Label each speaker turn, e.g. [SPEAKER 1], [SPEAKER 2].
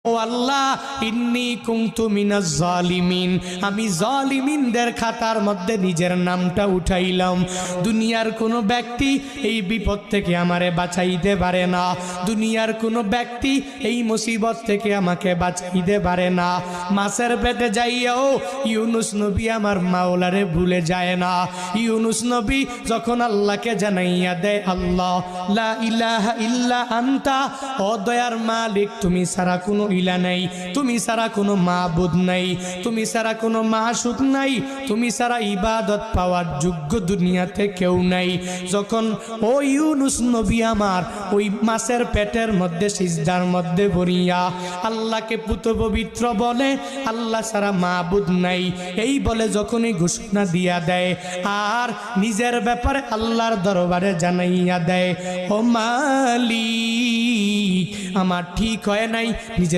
[SPEAKER 1] ও আল্লাহ, ইন্নী কুনতু মিনাজ জালিমিন, আমি জালিমিনদের খাতার মধ্যে নিজের নামটা উঠাইলাম। দুনিয়ার কোনো ব্যক্তি এই বিপদ থেকে আমারে বাঁচাইতে পারে না, দুনিয়ার কোনো ব্যক্তি এই মুসিবত থেকে আমাকে বাঁচাইতে পারে না। মাছের পেটে যাইয়াও ইউনুস নবী আমার মাওলারে ভুলে যায় না। ইউনুস নবী যখন আল্লাহকে জানাইয়া দেয়, আল্লাহ লা ইলাহা ইল্লা আনতা, ও দয়ার মালিক তুমি ছাড়া কোনো ইলা নাই, তুমি ছাড়া কোনো মাবুদ নাই, তুমি ছাড়া কোনো মাসুক নাই, তুমি ছাড়া ইবাদত পাওয়ার যোগ্য দুনিয়াতে কেউ নাই। যখন ও ইউনুস নবী আমার ওই মাছের পেটের মধ্যে সিজদার মধ্যে পড়িয়া আল্লাহকে পুত পবিত্র বলে, আল্লাহ ছাড়া মাবুদ নাই এই বলে যখনই ঘোষণা দিয়া দেয় আর নিজের ব্যাপারে আল্লাহর দরবারে জানাইয়া দেয়, ও মালিক আমার ঠিক হয় নাই, নিজের